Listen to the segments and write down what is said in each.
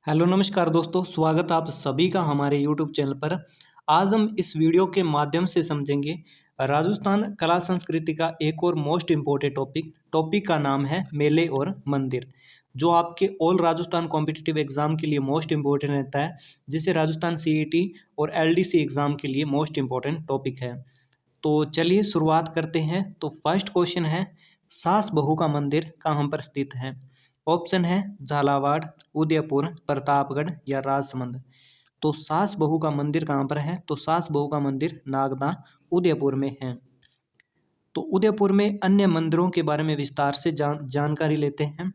Hello नमस्कार दोस्तों, स्वागत आप सभी का हमारे यूट्यूब चैनल पर। आज हम इस वीडियो के माध्यम से समझेंगे राजस्थान कला संस्कृति का एक और मोस्ट इम्पोर्टेंट टॉपिक का नाम है मेले और मंदिर, जो आपके ऑल राजस्थान कॉम्पिटिटिव एग्जाम के लिए मोस्ट इम्पोर्टेंट रहता है, जिसे राजस्थान सीईटी और एलडीसी एग्जाम के लिए मोस्ट इम्पोर्टेंट टॉपिक है। तो चलिए शुरुआत करते हैं। तो फर्स्ट क्वेश्चन है, सास बहू का मंदिर कहाँ पर स्थित है? ऑप्शन है झालावाड़, उदयपुर, प्रतापगढ़ या राजसमंद। तो सास बहू का मंदिर कहाँ पर है? तो सास बहू का मंदिर नागदा, उदयपुर में है। तो उदयपुर में अन्य मंदिरों के बारे में विस्तार से जानकारी लेते हैं,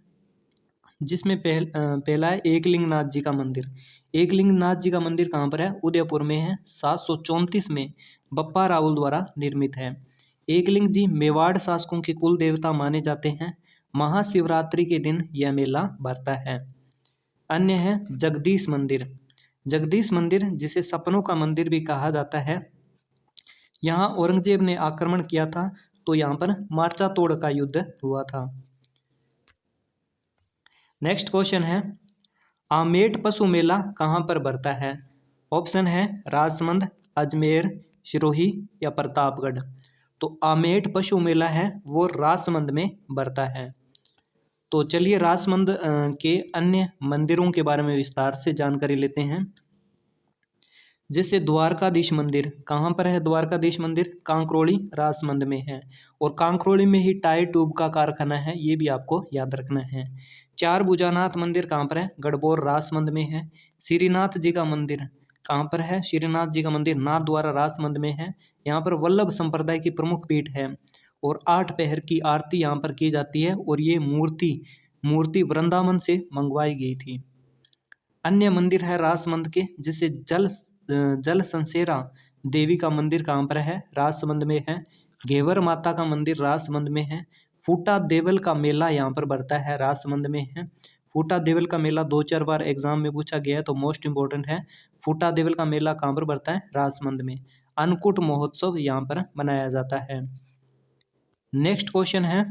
जिसमें पहला है एकलिंगनाथ जी का मंदिर। एकलिंगनाथ जी का मंदिर कहाँ पर है? उदयपुर में है। 734 में बप्पा रावल द्वारा निर्मित है। एकलिंग जी मेवाड़ शासकों के कुल देवता माने जाते हैं। महाशिवरात्रि के दिन यह मेला भरता है। अन्य है जगदीश मंदिर। जगदीश मंदिर, जिसे सपनों का मंदिर भी कहा जाता है, यहाँ औरंगजेब ने आक्रमण किया था, तो यहाँ पर मार्चा तोड़ का युद्ध हुआ था। नेक्स्ट क्वेश्चन है, आमेट पशु मेला कहाँ पर भरता है? ऑप्शन है राजसमंद, अजमेर, सिरोही या प्रतापगढ़। तो आमेट पशु मेला है वो राजसमंद में भरता है। तो चलिए राजसमंद के अन्य मंदिरों के बारे में विस्तार से जानकारी लेते हैं। जैसे द्वारकाधीश मंदिर कहाँ पर है? द्वारकाधीश मंदिर कांकरोली राजसमंद में है, और कांकरोली में ही टायर ट्यूब का कारखाना है, ये भी आपको याद रखना है। चार भुजानाथ मंदिर कहाँ पर है? गढ़बोर राजसमंद में है। श्रीनाथ जी का मंदिर कहाँ पर है? श्रीनाथ जी का मंदिर नाथ द्वारा राजसमंद में है। यहाँ पर वल्लभ संप्रदाय की प्रमुख पीठ है, और 8 पहर की आरती यहाँ पर की जाती है, और ये मूर्ति वृंदावन से मंगवाई गई थी। अन्य मंदिर है राजसमंद के, जिसे जल संसेरा देवी का मंदिर कहाँ पर है? राजसमंद में है। घेवर माता का मंदिर राजसमंद में है। फूटा देवल का मेला यहाँ पर बढ़ता है, राजसमंद में है। फूटा देवल का मेला 2-4 बार एग्जाम में पूछा गया है, तो मोस्ट इंपॉर्टेंट है। फूटा देवल का मेला कहाँ पर बढ़ता है? राजसमंद में। अन्नकूट महोत्सव यहाँ पर मनाया जाता है। नेक्स्ट क्वेश्चन है,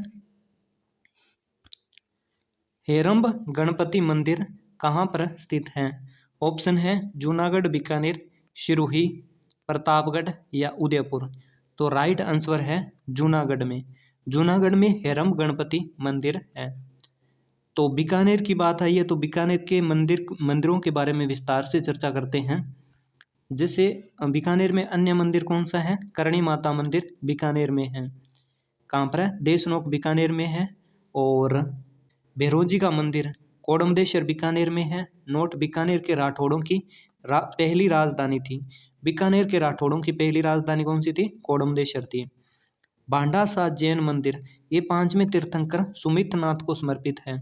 हेरंब गणपति मंदिर कहाँ पर स्थित है? ऑप्शन है जूनागढ़, बीकानेर, सिरोही, प्रतापगढ़ या उदयपुर। तो राइट आंसर है जूनागढ़ में। जूनागढ़ में हेरंब गणपति मंदिर है। तो बीकानेर की बात आई है, तो बीकानेर के मंदिरों के बारे में विस्तार से चर्चा करते हैं। जैसे बीकानेर में अन्य मंदिर कौन सा है? करणी माता मंदिर बीकानेर में है। कहाँ पर है? देशनोक बीकानेर में है। और भैरोजी का मंदिर कोडमदेश्वर बीकानेर में है। नोट, बीकानेर के राठौड़ों की पहली राजधानी थी। बीकानेर के राठौड़ों की पहली राजधानी कौन सी थी? कोडमदेश्वर थी। भांडासा जैन मंदिर, ये 5वें तीर्थंकर सुमित नाथ को समर्पित है।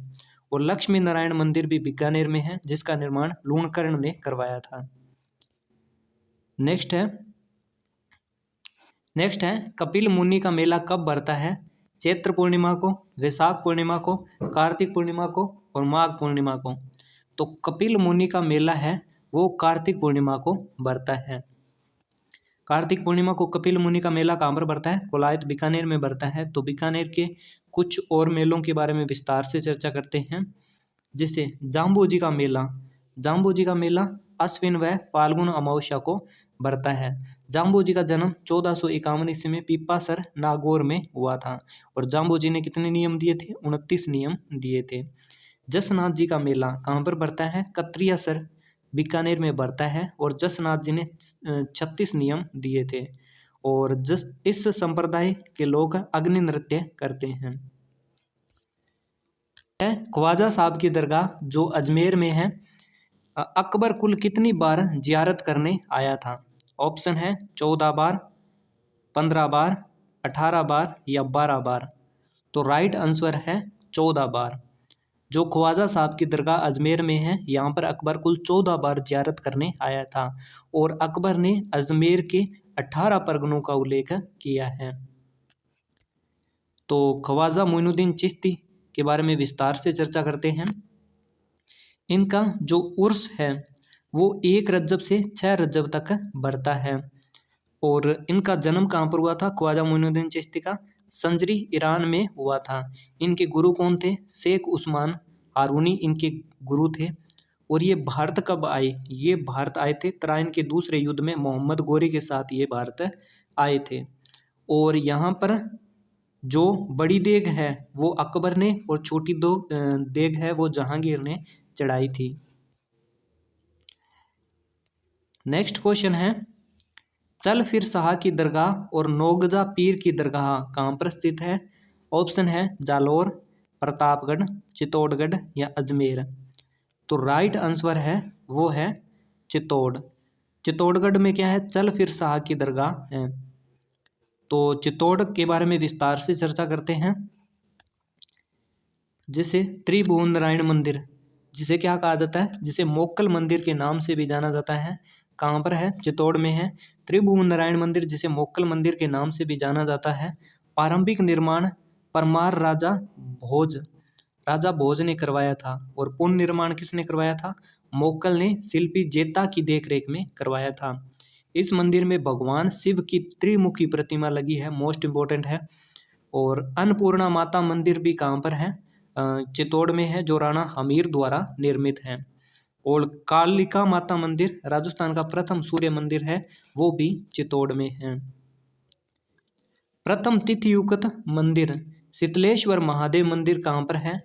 और लक्ष्मी नारायण मंदिर भी बीकानेर में है, जिसका निर्माण लूणकर्ण ने करवाया था। नेक्स्ट है कपिल मुनि का मेला कब भरता है? चैत्र पूर्णिमा को, वैशाख पूर्णिमा को, कार्तिक पूर्णिमा को और माघ पूर्णिमा को। तो कपिल मुनि का मेला है वो कार्तिक पूर्णिमा को भरता है। कार्तिक पूर्णिमा को कपिल मुनि का मेला कहाँ पर भरता है? कोलायत बीकानेर में भरता है। तो बीकानेर के कुछ और मेलों के बारे में विस्तार से चर्चा करते हैं। जैसे जाम्बू जी का मेला अश्विन व फाल्गुन अमावस्या को भरता है। जाम्बू जी का जन्म 1451 ईस्वी में पीपासर नागौर में हुआ था, और जाम्बू जी ने कितने नियम दिए थे? 29 नियम दिए थे। जसनाथ जी का मेला कहाँ पर भरता है? कत्रियासर बीकानेर में भरता है, और जसनाथ जी ने 36 नियम दिए थे। और इस संप्रदाय के लोग अग्नि नृत्य करते हैं। ख्वाजा साहब की दरगाह जो अजमेर में है, अकबर कुल कितनी बार जियारत करने आया था? ऑप्शन है 14 बार, 15 बार, 18 बार या 12 बार। तो राइट आंसर है 14 बार। जो ख्वाजा साहब की दरगाह अजमेर में है, यहाँ पर अकबर कुल 14 बार जियारत करने आया था, और अकबर ने अजमेर के 18 परगनों का उल्लेख किया है। तो ख्वाजा मोइनुद्दीन चिश्ती के बारे में विस्तार से चर्चा करते हैं। इनका जो उर्स है वो 1 रज्जब से 6 रज्जब तक बढ़ता है। और इनका जन्म कहाँ पर हुआ था? ख्वाजा मोइनुद्दीन चिश्ती का संजरी ईरान में हुआ था। इनके गुरु कौन थे? शेख उस्मान हारूनी इनके गुरु थे। और ये भारत कब आए? ये भारत आए थे तराइन के दूसरे युद्ध में, मोहम्मद गोरी के साथ ये भारत आए थे। और यहाँ पर जो बड़ी देग है वो अकबर ने, और छोटी दो देग है वो जहांगीर ने चढ़ाई थी। नेक्स्ट क्वेश्चन है, चल फिर शाह की दरगाह और नौगजा पीर की दरगाह कहाँ पर स्थित है? ऑप्शन है जालोर, प्रतापगढ़, चित्तौड़गढ़ या अजमेर। तो राइट आंसर है वो है चित्तौड़। चित्तौड़गढ़ में क्या है? चल फिर शाह की दरगाह है। तो चित्तौड़ के बारे में विस्तार से चर्चा करते हैं। जैसे त्रिभुवन नारायण मंदिर, जिसे क्या कहा जाता है? जिसे मोक्कल मंदिर के नाम से भी जाना जाता है। कहाँ पर है? चित्तौड़ में है त्रिभुवन नारायण मंदिर, जिसे मोक्कल मंदिर के नाम से भी जाना जाता है। प्रारंभिक निर्माण परमार राजा भोज ने करवाया था, और पुनः निर्माण किसने करवाया था? मोक्कल ने शिल्पी जेता की देखरेख में करवाया था। इस मंदिर में भगवान शिव की त्रिमुखी प्रतिमा लगी है, मोस्ट इम्पोर्टेंट है। और अन्नपूर्णा माता मंदिर भी कहाँ पर है? चित्तौड़ में है, जो राणा हमीर द्वारा निर्मित है। और कालिका माता मंदिर, राजस्थान का प्रथम सूर्य मंदिर है, वो भी चित्तौड़ में है। प्रथम तिथियुक्त मंदिर शीतलेश्वर महादेव मंदिर कहाँ पर है?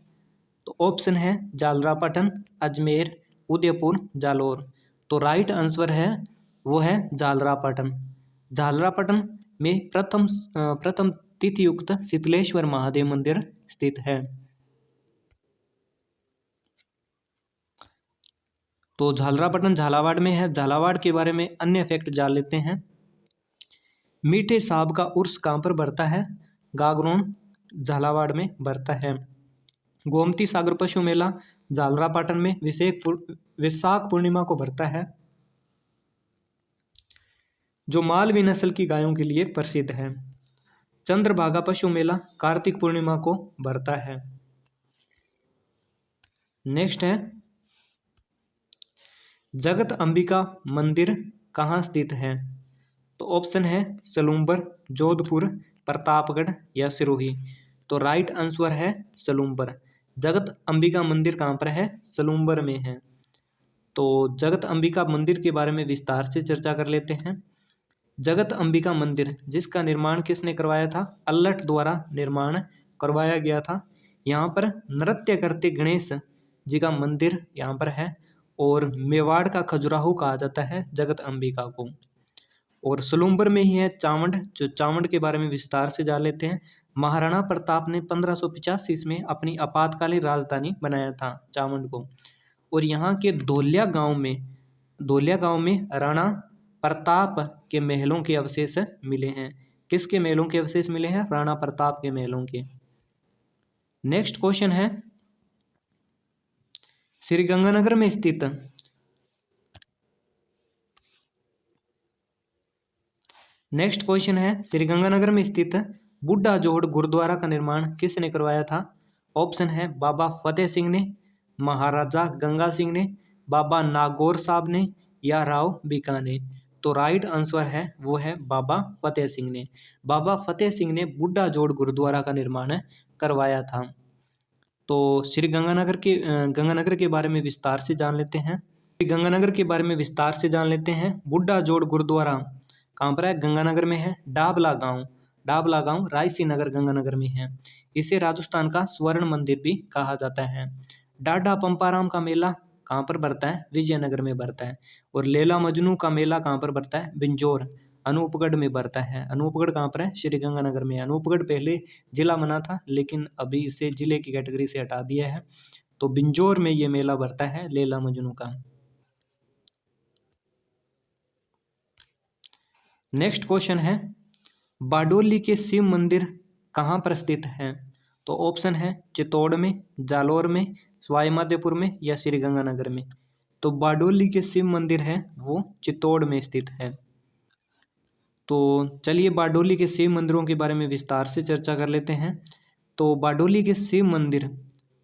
तो ऑप्शन है जालरापाटन, अजमेर, उदयपुर, जालोर। तो राइट आंसर है वो है जालरापाटन। जालरापाटन में प्रथम तिथियुक्त शीतलेश्वर महादेव मंदिर स्थित है। तो झालरापाटन झालावाड़ में है। झालावाड़ के बारे में अन्य फैक्ट जान लेते हैं। मीठे साहब का उर्स कहाँ पर बढ़ता है? गागरोन, झालावाड़ में बढ़ता है। गोमती सागर पशु मेला झालरापाटन में विशाख पूर्णिमा को बढ़ता है, जो मालवी नस्ल की गायों के लिए प्रसिद्ध है। चंद्रभागा पशु मेला कार्तिक पूर्णिमा को बढ़ता है। नेक्स्ट है, जगत अंबिका मंदिर कहाँ स्थित है? तो ऑप्शन है सलूम्बर, जोधपुर, प्रतापगढ़ या सिरोही। तो राइट आंसर है सलूम्बर। जगत अंबिका मंदिर कहाँ पर है? सलूम्बर में है। तो जगत अंबिका मंदिर के बारे में विस्तार से चर्चा कर लेते हैं। जगत अंबिका मंदिर, जिसका निर्माण किसने करवाया था? अल्लट द्वारा निर्माण करवाया गया था। यहाँ पर नृत्य करते गणेश जी का मंदिर यहाँ पर है, और मेवाड़ का खजुराहो कहा जाता है जगत अंबिका को। और सलूम्बर में ही है चावंड, जो चावंड के बारे में विस्तार से जान लेते हैं। महाराणा प्रताप ने 1585 में अपनी आपातकालीन राजधानी बनाया था चावंड को। और यहाँ के धोलिया गांव में राणा प्रताप के महलों के अवशेष मिले हैं। किसके महलों के अवशेष मिले हैं? राणा प्रताप के महलों के। नेक्स्ट क्वेश्चन है, श्रीगंगानगर में स्थित श्रीगंगानगर में स्थित बुढ़ा जोड़ गुरुद्वारा का निर्माण किसने करवाया था? ऑप्शन है बाबा फतेह सिंह ने, महाराजा गंगा सिंह ने, बाबा नागौर साहब ने या राव बीका ने। तो राइट आंसर है वो है बाबा फतेह सिंह ने। बाबा फतेह सिंह ने बुढ़ा जोड़ गुरुद्वारा का निर्माण करवाया था। तो श्री गंगानगर के बारे में विस्तार से जान लेते हैं। गंगानगर के बारे में विस्तार से जान लेते हैं। बुढ़ा जोड़ गुरुद्वारा कहाँ पर है? गंगानगर में है। डाबला गांव रायसी नगर गंगानगर में है। इसे राजस्थान का स्वर्ण मंदिर भी कहा जाता है। डाढा पंपाराम का मेला कहाँ पर बढ़ता है? विजयनगर में बढ़ता है। और लैला मजनू का मेला कहाँ पर बढ़ता है? बिंजौर, अनूपगढ़ में बढ़ता है। अनूपगढ़ कहाँ पर है? श्री गंगानगर में। अनूपगढ़ पहले जिला बना था, लेकिन अभी इसे जिले की कैटेगरी से हटा दिया है। तो बिंजौर में ये मेला बढ़ता है लैला मजनू का। नेक्स्ट क्वेश्चन है, बारडोली के शिव मंदिर कहाँ पर स्थित है? तो ऑप्शन है चित्तौड़ में, जालोर में, सवाई माधोपुर में या श्री गंगानगर में। तो बारडोली के शिव मंदिर है वो चित्तौड़ में स्थित है। तो चलिए बारडोली के शिव मंदिरों के बारे में विस्तार से चर्चा कर लेते हैं। तो बारडोली के शिव मंदिर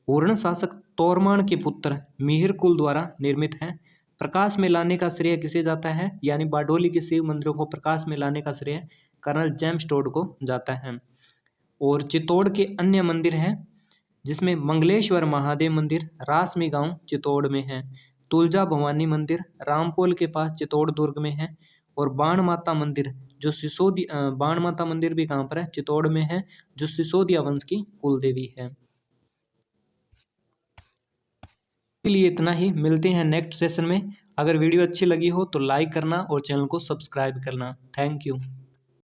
पूर्ण शासक तोरमान के पुत्र मिहिर कुल द्वारा निर्मित है। प्रकाश में लाने का श्रेय किसे जाता है? यानी बारडोली के शिव मंदिरों को प्रकाश में लाने का श्रेय कर्नल जेम्स टोड को जाता है। और चित्तौड़ के अन्य मंदिर हैं, जिसमें मंगलेश्वर महादेव मंदिर रासमी गांव चित्तौड़ में है। तुलजा भवानी मंदिर रामपोल के पास चित्तौड़ दुर्ग में है। और बाण माता मंदिर जो सिसोदिया, बाण माता मंदिर भी कहाँ पर है, चित्तौड़ में है, जो सिसोदिया वंश की कुल देवी है। के लिए इतना ही, मिलते हैं नेक्स्ट सेशन में। अगर वीडियो अच्छी लगी हो तो लाइक करना और चैनल को सब्सक्राइब करना। Thank you.